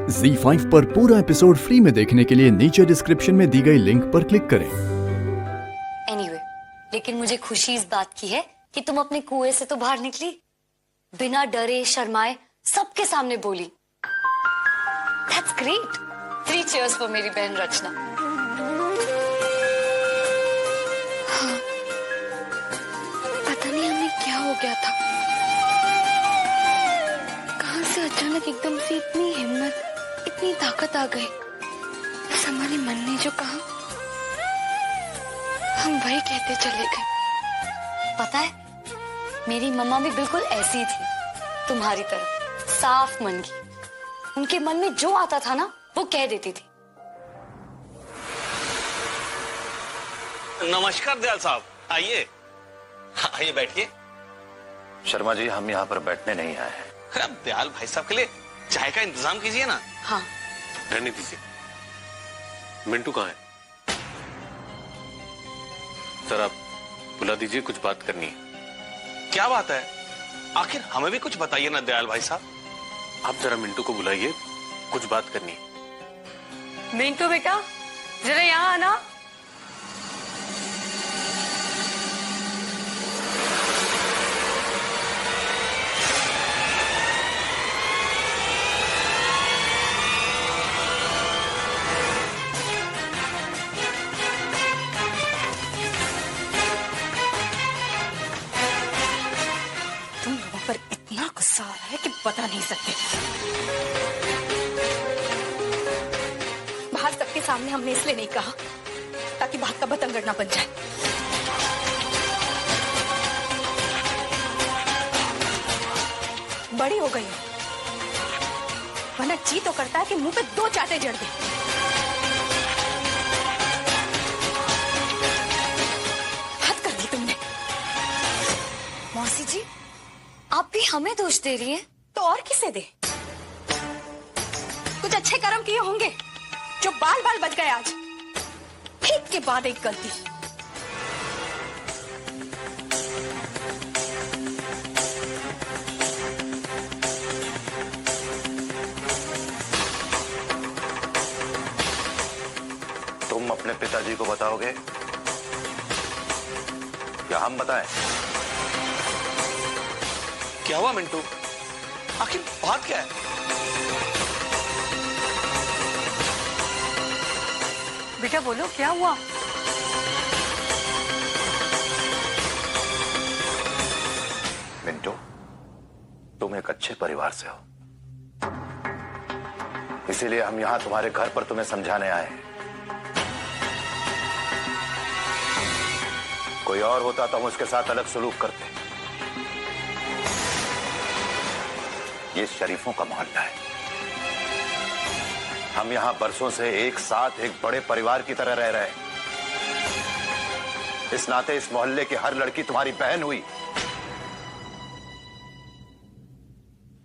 ZEE5 पर पूरा episode free में देखने के लिए नीचे डिस्क्रिप्शन में दी गई लिंक पर क्लिक करें। Anyway, लेकिन मुझे खुशी इस बात की है कि तुम अपने कुएं से तो बाहर निकली, बिना डरे शर्माए सबके सामने बोली। That's great. 3 cheers for मेरी बहन रचना। हाँ, पता नहीं हमें क्या हो गया था, कहां से अचानक एकदम से इतनी हिम्मत, इतनी ताकत आ गई। बस हमारे मन ने जो कहा हम वही कहते चले गए। पता है, मेरी मम्मा भी बिल्कुल ऐसी ही थी, तुम्हारी तरह साफ मन की। उनके मन में जो आता था ना, वो कह देती थी। नमस्कार दयाल साहब, आइए आइए बैठिए। शर्मा जी, हम यहाँ पर बैठने नहीं आए हैं। अरे आप दयाल भाई साहब के लिए चाय का इंतजाम कीजिए ना। हाँ, रहने दीजिए। मिंटू कहाँ है? सर आप बुला दीजिए, कुछ बात करनी है। क्या बात है? आखिर हमें भी कुछ बताइए ना दयाल भाई साहब। आप जरा मिंटू को बुलाइए, कुछ बात करनी है। मिंटू बेटा, जरा यहाँ आना। तुम लोगों पर इतना गुस्सा आ रहा है कि बता नहीं सकते। बाहर सबके सामने हमने इसलिए नहीं कहा ताकि बात का बतंगड़ ना बन जाए। बड़ी हो गई हूं, वरना जी तो करता है कि मुंह पे 2 चाटे जड़ दे। हद कर दी तुमने। मौसी जी, आप भी हमें दोष दे रही हैं? तो और किसे दे? कुछ अच्छे कर्म किए होंगे जो बाल बाल बच गए आज। एक के बाद एक गलती। तुम अपने पिताजी को बताओगे या हम बताएं? क्या हुआ मिंटू? आखिर बात क्या है? बेटा बोलो, क्या हुआ? मिंटू, तुम एक अच्छे परिवार से हो, इसीलिए हम यहां तुम्हारे घर पर तुम्हें समझाने आए हैं। कोई और होता तो हम उसके साथ अलग सलूक करते। ये शरीफों का मोहल्ला है। हम यहां बरसों से एक साथ एक बड़े परिवार की तरह रह रहे हैं। इस नाते इस मोहल्ले की हर लड़की तुम्हारी बहन हुई।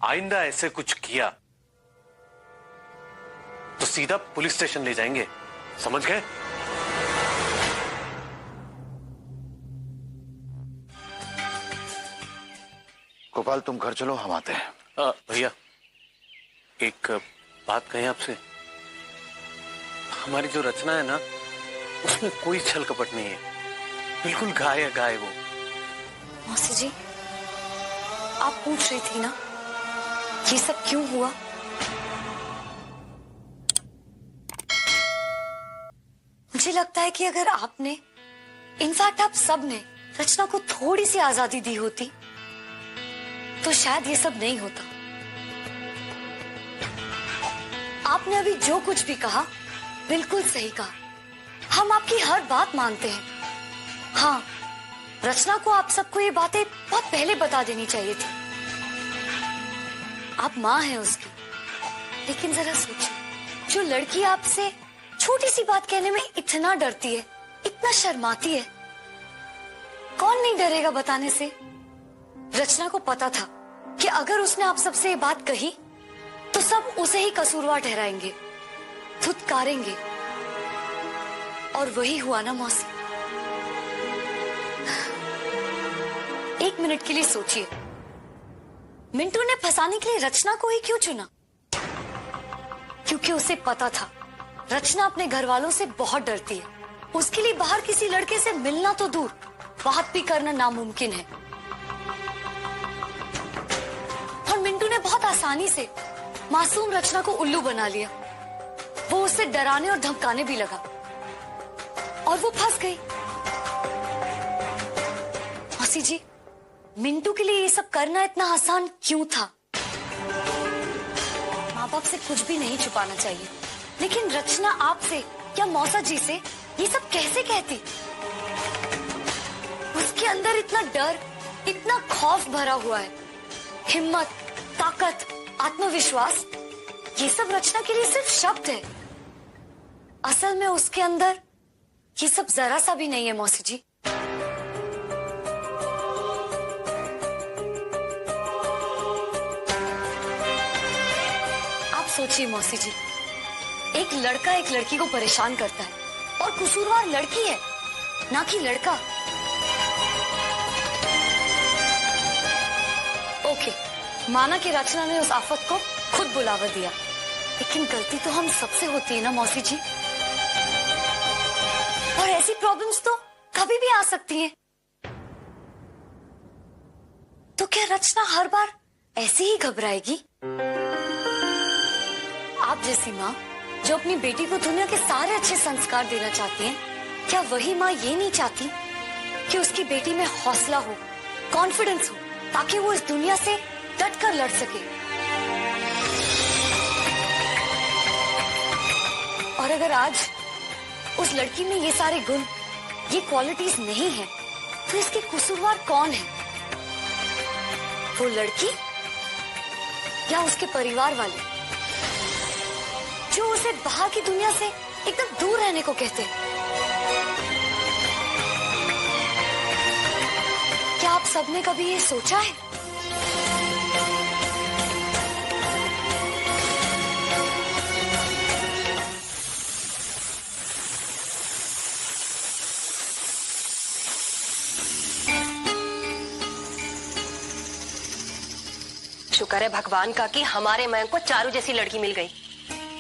आइंदा ऐसे कुछ किया तो सीधा पुलिस स्टेशन ले जाएंगे, समझ गए? गोपाल, तुम घर चलो, हम आते हैं। भैया, एक बात कहें आपसे। हमारी जो रचना है ना, उसमें कोई छल कपट नहीं है, बिल्कुल गाय है गाय वो। मौसी जी, आप पूछ रही थी ना ये सब क्यों हुआ? मुझे लगता है कि अगर आपने, इनफैक्ट आप सब ने रचना को थोड़ी सी आजादी दी होती तो शायद ये सब नहीं होता। आपने अभी जो कुछ भी कहा बिल्कुल सही कहा। हम आपकी हर बात मानते हैं। हाँ, रचना को आप सबको ये बातें बहुत पहले बता देनी चाहिए थी। आप माँ हैं उसकी, लेकिन जरा सोचिए, जो लड़की आपसे छोटी सी बात कहने में इतना डरती है, इतना शर्माती है, कौन नहीं डरेगा बताने से? रचना को पता था कि अगर उसने आप सबसे ये बात कही तो सब उसे ही कसूरवार ठहराएंगे, धुतकारेंगे। और वही हुआ ना मौसी। एक मिनट के लिए सोचिए, मिंटू ने फंसाने के लिए रचना को ही क्यों चुना? क्योंकि उसे पता था रचना अपने घर वालों से बहुत डरती है। उसके लिए बाहर किसी लड़के से मिलना तो दूर, बात भी करना नामुमकिन है। और मिंटू ने बहुत आसानी से मासूम रचना को उल्लू बना लिया। वो उसे डराने और धमकाने भी लगा और वो फंस गई। मौसी जी, मिंटू के लिए ये सब करना इतना आसान क्यों था? माँ बाप से कुछ भी नहीं छुपाना चाहिए, लेकिन रचना आपसे या मौसा जी से ये सब कैसे कहती? उसके अंदर इतना डर, इतना खौफ भरा हुआ है। हिम्मत, ताकत, आत्मविश्वास, ये सब रचना के लिए सिर्फ शब्द है। असल में उसके अंदर ये सब जरा सा भी नहीं है मौसी जी। आप सोचिए मौसी जी, एक लड़का एक लड़की को परेशान करता है और कसूरवार लड़की है, ना कि लड़का। ओके, माना कि रचना ने उस आफत को खुद बुलावा दिया, लेकिन गलती तो हम सबसे होती है ना मौसी जी। और ऐसी प्रॉब्लम्स तो कभी भी आ सकती हैं। तो क्या रचना हर बार ऐसे ही घबराएगी? आप जैसी माँ जो अपनी बेटी को दुनिया के सारे अच्छे संस्कार देना चाहती है, क्या वही माँ ये नहीं चाहती कि उसकी बेटी में हौसला हो, कॉन्फिडेंस हो, ताकि वो इस दुनिया से डट कर लड़ सके? और अगर आज उस लड़की में ये सारे गुण, ये क्वालिटीज नहीं है, तो इसके कसूरवार कौन है? वो लड़की या उसके परिवार वाले, जो उसे बाहर की दुनिया से एकदम दूर रहने को कहते हैं? क्या आप सबने कभी ये सोचा है? शुक्र है भगवान का कि हमारे मयंक को चारू जैसी लड़की मिल गई,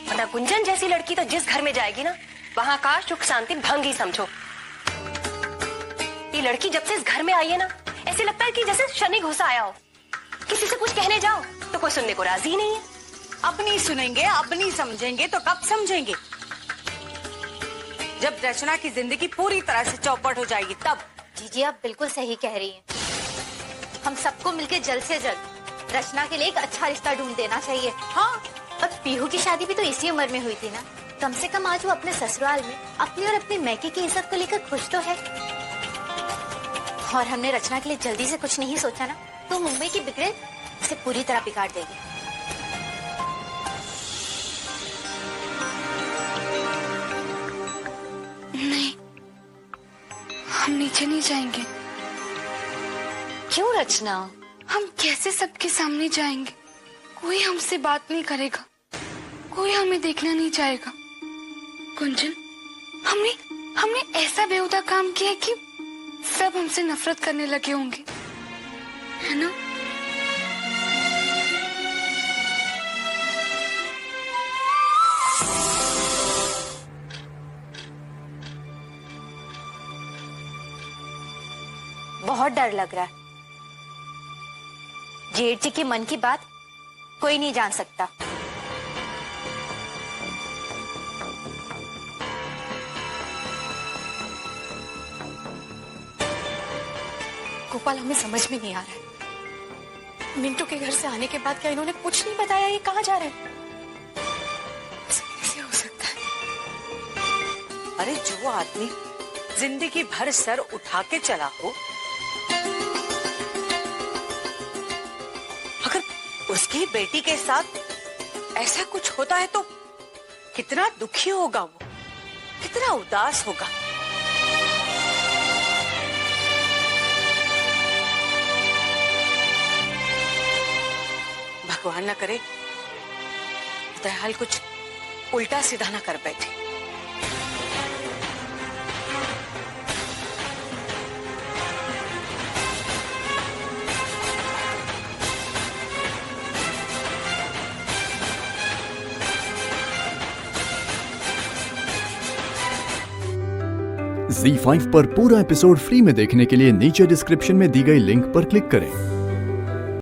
वरना गुंजन जैसी लड़की तो जिस घर में जाएगी ना, वहां का सुख शांति भंग ही समझो। ये लड़की जब से इस घर में आई है ना, ऐसे लगता है कि जैसे शनि घुसा आया हो। किसी से कुछ कहने जाओ तो कोई सुनने को राजी ही नहीं है। अब नहीं सुनेंगे, अब नहीं समझेंगे तो कब समझेंगे? जब रचना की जिंदगी पूरी तरह से चौपट हो जाएगी तब। जीजी आप बिल्कुल सही कह रही हैं। हम सबको मिलकर जल्द से जल्द रचना के लिए एक अच्छा रिश्ता ढूंढ देना चाहिए। हाँ, और पीहू की शादी भी तो इसी उम्र में हुई थी ना, कम से कम आज वो अपने ससुराल में अपनी और अपने मैके की इज्जत को लेकर खुश तो है। और हमने रचना के लिए जल्दी से कुछ नहीं सोचा ना, तो मुंबई की बिगड़े उसे पूरी तरह बिगाड़ देगी। नहीं, हम नीचे नहीं जाएंगे। क्यों रचना? हम कैसे सबके सामने जाएंगे? कोई हमसे बात नहीं करेगा, कोई हमें देखना नहीं चाहेगा। कुंजन, हमने ऐसा बेहुदा काम किया है कि सब हमसे नफरत करने लगे होंगे, है ना? बहुत डर लग रहा है। जेठ जी के मन की बात कोई नहीं जान सकता। गोपाल, हमें समझ में नहीं आ रहा है, मिंटू के घर से आने के बाद क्या इन्होंने कुछ नहीं बताया ये कहाँ जा रहे हैं? कैसे हो सकता है? अरे जो आदमी जिंदगी भर सर उठा के चला हो, अगर उसकी बेटी के साथ ऐसा कुछ होता है तो कितना दुखी होगा वो, कितना उदास होगा। भगवान न करे दयाल कुछ उल्टा सीधा ना कर बैठे। Z5 पर पूरा एपिसोड फ्री में देखने के लिए नीचे डिस्क्रिप्शन में दी गई लिंक पर क्लिक करें।